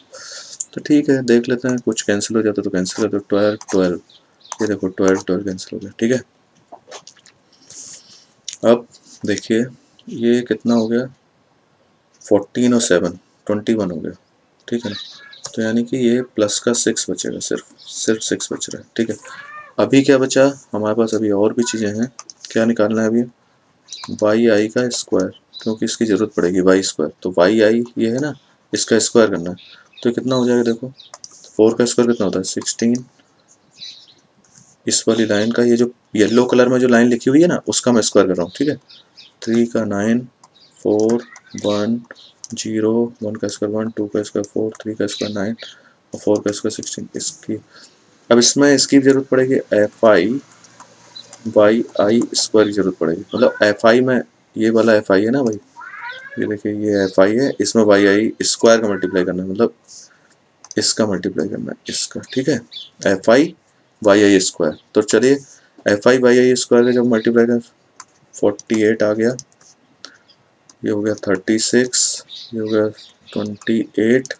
तो ठीक है, देख लेते हैं कुछ कैंसिल हो जाता तो कैंसिल कर दो, 12 12, ये देखो 12 12 कैंसिल हो गया। ठीक है, अब देखिए ये कितना हो गया, 14 और 7 21 हो गया। ठीक है ना, तो यानी कि ये प्लस का 6 बचेगा, सिर्फ 6 बच रहा है। ठीक है, अभी क्या बचा हमारे पास, अभी और भी चीज़ें हैं। क्या निकालना है अभी, वाई आई का स्क्वायर, क्योंकि इसकी ज़रूरत पड़ेगी वाई स्क्वायर, तो वाई आई ये है ना, इसका स्क्वायर करना है। तो कितना हो जाएगा देखो, 4 का स्क्वायर कितना होता है 16, इस वाली लाइन का, ये जो येलो कलर में जो लाइन लिखी हुई है ना उसका मैं स्क्वायर कर रहा हूँ। ठीक है, 3 का 9, 4 1 0, 1 का स्क्वायर 1, 2 का स्क्वायर 4, 3 का स्क्वायर 9 और 4 का स्क्वायर 16। इसकी अब इसमें इसकी जरूरत पड़ेगी F I Y I square की जरूरत पड़ेगी। मतलब एफ आई में ये वाला एफ आई है ना भाई, ये देखिए ये एफ आई है, इसमें वाई आई स्क्वायर का मल्टीप्लाई करना है, मतलब इसका मल्टीप्लाई करना है इसका। ठीक है, F I Y I square, तो चलिए F I Y I square का जब मल्टीप्लाई कर 48 आ गया, ये हो गया 36, ये हो गया 28,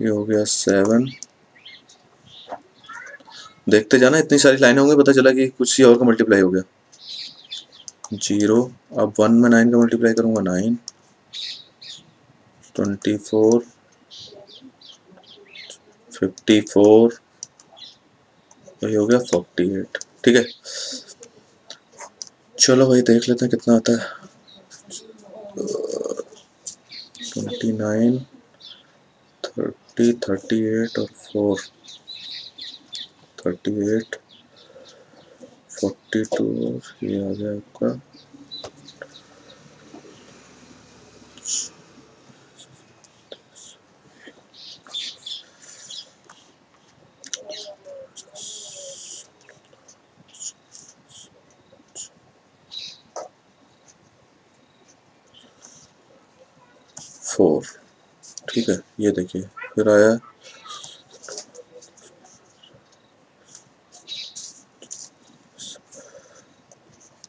ये हो गया 7। देखते जाना, इतनी सारी लाइनें होंगी, पता चला कि कुछ ही और का मल्टीप्लाई हो गया 0। अब 1 में 9 का मल्टीप्लाई करूंगा 9, 24 54, ये हो गया 48। ठीक है, चलो भाई देख लेते हैं कितना आता है, 29 30 38 और 4 38 42, ये आ गया आपका 4। ठीक है, ये देखिए फिर आया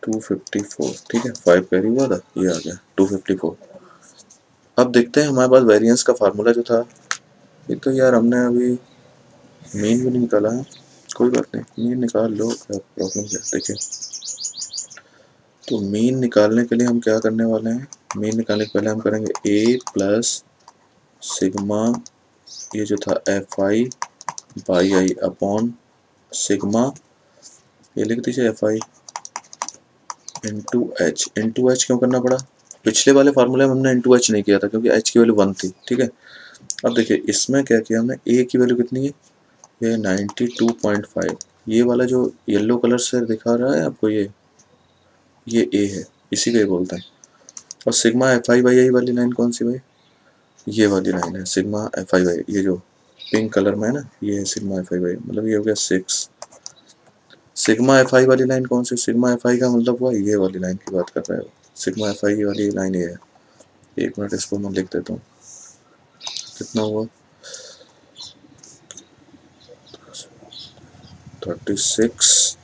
254। ठीक है, 5 कैरी हुआ था, ये आ गया 254। अब देखते हैं हमारे पास वेरिएंस का फार्मूला जो था, ये तो यार हमने अभी मीन भी नहीं निकाला है, कोई बात नहीं, मीन निकाल लो, क्या प्रॉब्लम है। देखिए तो मीन निकालने के लिए हम क्या करने वाले हैं, मीन निकालने के पहले हम करेंगे ए प्लस सिग्मा, ये जो था F I Y I upon sigma, ये लिख दीजिए F I into H. Into H क्यों करना पड़ा, पिछले वाले फार्मूले में हमने इंटू एच नहीं किया था क्योंकि एच की वैल्यू 1 थी। ठीक है, अब देखिए इसमें क्या किया हमने, ए की वैल्यू कितनी है, ये 92.5, ये वाला जो येलो कलर से दिखा रहा है आपको, ये ए है, इसी को ये बोलते हैं। और सिग्मा एफ आई वाई आई वाली लाइन कौन सी भाई, ये वाली लाइन है सिग्मा एफ आई वाई, ये जो पिंक कलर में है ना, ये है सिग्मा एफ आई बाई, मतलब ये हो गया 6। सिग्मा एफ आई वाली लाइन कौन सी, सिग्मा एफ आई का मतलब हुआ ये वाली लाइन की बात कर रहे हो, सिग्मा एफ आई वाली लाइन ये है। एक मिनट इसको मैं लिख देता हूँ, कितना हुआ 36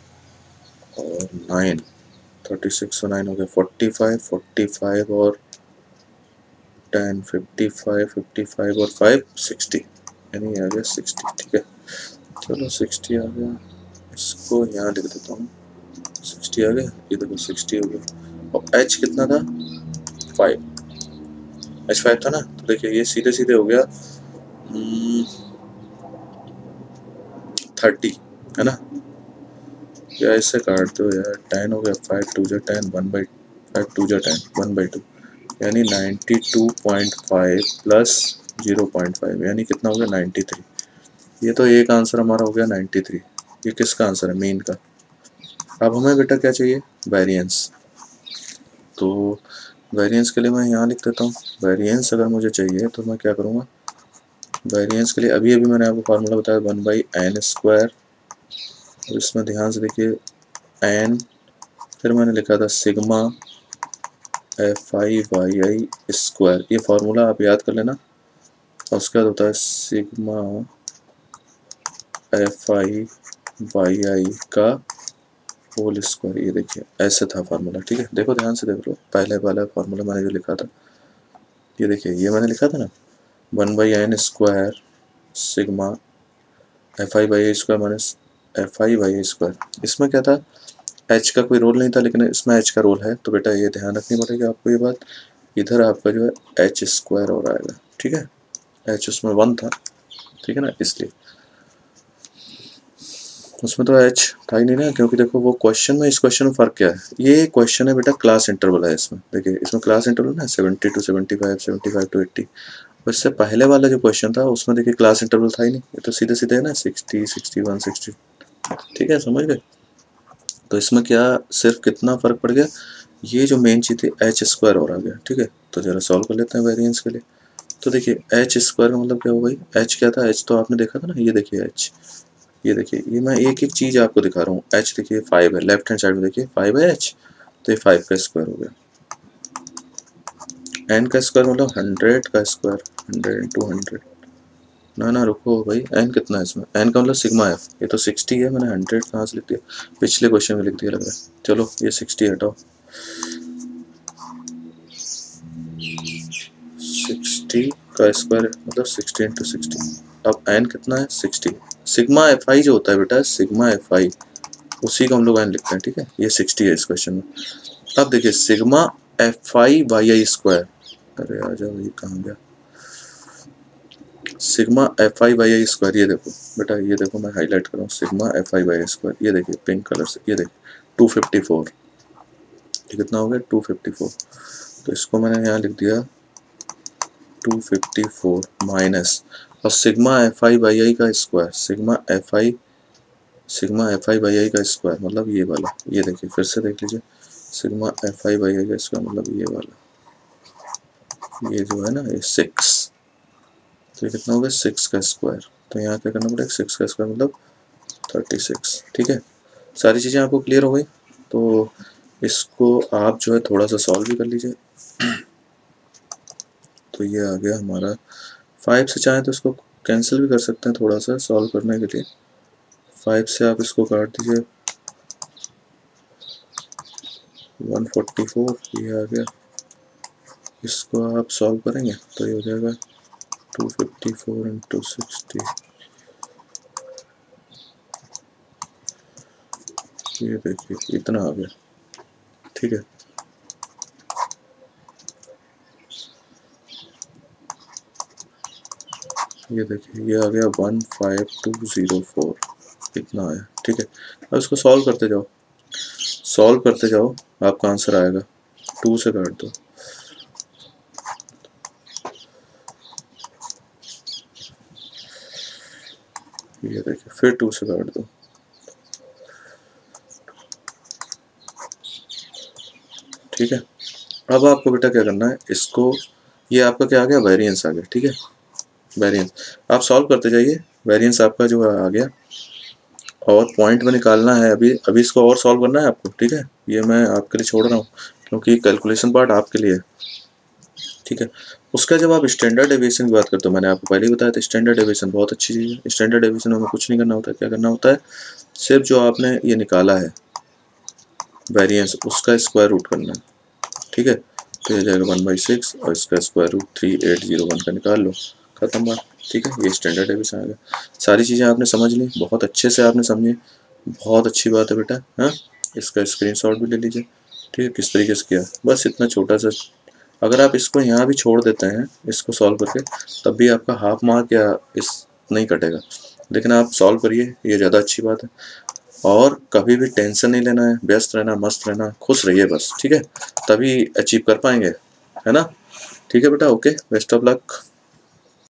और 9, 36 और 9 हो गया 45, 45 और 10, 55, 55 और 5 60, यानी आ गया 60। ठीक है, चलो 60 आ गया, इसको यहाँ लिख देता हूँ, 60 आ गया, ये देखो 60 हो गया। और h कितना था 5, h5 था ना, तो देखिए ये सीधे सीधे हो गया 30 है ना, या इससे काट दो यार, 10 हो गया, 5 2 10, 1/5 2 10 1/2, यानी 92.5 प्लस 0.5 यानी कितना हो गया 93। ये तो एक आंसर हमारा हो गया 93। ये किसका आंसर है, मीन का। अब हमें बेटा क्या चाहिए, वेरिएंस। तो वेरिएंस के लिए मैं यहाँ लिख देता हूँ, वेरिएंस अगर मुझे चाहिए तो मैं क्या करूँगा, वेरिएंस के लिए अभी अभी मैंने आपको फार्मूला बताया 1/n²। और इसमें ध्यान से देखिए n, फिर मैंने लिखा था sigma F I Y I square, ये फार्मूला आप याद कर लेना। और उसके बाद होता है सिग्मा एफ आई वाई आई का होल स्क्वायर, ये देखिए ऐसे था फार्मूला। ठीक है, देखो ध्यान से देख लो, पहले वाला फार्मूला मैंने जो लिखा था, ये देखिए ये मैंने लिखा था ना 1/n² sigma F I by I square minus F I by I square. इसमें क्या था, एच का कोई रोल नहीं था, लेकिन इसमें एच का रोल है, तो बेटा ये ध्यान रखनी पड़ेगी आपको ये बात। इधर आपका जो है एच स्क्वायर और आएगा, ठीक है, एच उसमें 1 था, ठीक है ना, इसलिए उसमें तो एच था ही नहीं ना, क्योंकि देखो वो क्वेश्चन में, इस क्वेश्चन में फ़र्क क्या है, ये क्वेश्चन है बेटा क्लास इंटरवल है इसमें, देखिए इसमें क्लास इंटरवल ना 70 to 75, 75 to 80। उससे पहले वाला जो क्वेश्चन था उसमें देखिए क्लास इंटरवल था ही नहीं, ये तो सीधे सीधे है ना 60, 61, 60। ठीक है, समझ गए। तो इसमें क्या सिर्फ कितना फ़र्क पड़ गया, ये जो मेन चीज़ थी एच स्क्वायर और आ गया। ठीक है, तो ज़रा सॉल्व कर लेते हैं वेरिएंस के लिए। तो देखिए एच स्क्वायर का मतलब क्या हो भाई, एच क्या था, एच तो आपने देखा था ना, ये देखिए एच, ये देखिए, ये मैं एक एक चीज़ आपको दिखा रहा हूँ। एच देखिए 5 है, लेफ्ट हैंड साइड में देखिए 5 है एच, तो ये 5 का स्क्वायर हो गया। एन का स्क्वायर मतलब 100 का स्क्वायर, 100 into 100। ना ना रुको भाई, एन कितना है इसमें, एन का मतलब सिग्मा एफ, ये तो 60 है, मैंने 100 कहाँ से लिख दिया, पिछले क्वेश्चन में लिख दिया लग रहा है। चलो ये 60 हटाओ, 60 का स्क्वायर मतलब 60 into 60। अब एन कितना है 60, सिग्मा एफ आई जो होता है बेटा, सिग्मा एफ आई, उसी को हम लोग एन लिखते हैं। ठीक है, ये 60 है इस क्वेश्चन में। अब देखिए sigma F I Y I square, अरे आ जाओ, ये कहाँ गया, sigma F I Y I square, ये देखो बेटा, ये देखो मैं हाईलाइट कर रहा हूँ, sigma F I Y I square, ये देखिए पिंक कलर से, ये देखिए 254, ये कितना हो गया 254। तो इसको मैंने यहाँ लिख दिया 254 माइनस, और सिग्मा एफ आई वाई आई का square, sigma F I Y आई का स्क्वायर मतलब ये वाला, ये देखिए फिर से देख लीजिए, सिग्मा एफ आई वाई आई का स्क्वायर मतलब ये वाला, ये जो है ना ये 6, तो ये कितना हो गया 6 का स्क्वायर। तो यहाँ क्या करना पड़ेगा, 6 का स्क्वायर मतलब 36। ठीक है, सारी चीज़ें आपको क्लियर हो गई। तो इसको आप जो है थोड़ा सा सॉल्व भी कर लीजिए। तो ये आ गया हमारा 5 से, चाहें तो इसको कैंसिल भी कर सकते हैं थोड़ा सा सॉल्व करने के लिए। 5 से आप इसको काट दीजिए, 144 ये आ गया। इसको आप सॉल्व करेंगे तो ये हो जाएगा 254 into 60, ये देखिए इतना आ गया। ठीक है, ये देखिए ये आ गया 15204, इतना आया। ठीक है, अब इसको सॉल्व करते जाओ, सॉल्व करते जाओ, आपका आंसर आएगा। 2 से काट दो, ये देखिए फिर 2 से काट दो, ठीक है। अब आपको बेटा क्या करना है, इसको, ये आपका क्या आ गया वेरिएंस आ गया। ठीक है, वेरिएंस आप सॉल्व करते जाइए, वेरिएंस आपका जो है आ गया। और पॉइंट में निकालना है, अभी अभी इसको और सॉल्व करना है आपको, ठीक है। ये मैं आपके लिए छोड़ रहा हूँ क्योंकि कैलकुलेशन पार्ट आपके लिए है, ठीक है। उसका जब आप स्टैंडर्ड डेविएशन की बात करते हो, मैंने आपको पहले ही बताया था स्टैंडर्ड डेविएशन बहुत अच्छी चीज़ है। स्टैंडर्ड डेविएशन में हमें कुछ नहीं करना होता है, क्या करना होता है, सिर्फ जो आपने ये निकाला है वेरिएंस उसका स्क्वायर रूट करना है, ठीक है। तो ये जाएगा 1/6 और इसका स्क्वायर रूट 3801 का निकाल लो, खत्म बात, ठीक है। ये स्टैंडर्ड डेविएशन आ गया। सारी चीज़ें आपने समझ ली, बहुत अच्छे से आपने समझी, बहुत अच्छी बात है बेटा। हाँ, इसका स्क्रीनशॉट भी ले लीजिए, ठीक है, किस तरीके से किया। बस इतना छोटा सा, अगर आप इसको यहाँ भी छोड़ देते हैं इसको सॉल्व करके, तब भी आपका हाफ मार्क या इस नहीं कटेगा, लेकिन आप सॉल्व करिए, ये ज़्यादा अच्छी बात है। और कभी भी टेंशन नहीं लेना है, व्यस्त रहना, मस्त रहना, खुश रहिए बस, ठीक है, तभी अचीव कर पाएंगे, है ना। ठीक है बेटा, ओके, बेस्ट ऑफ लक।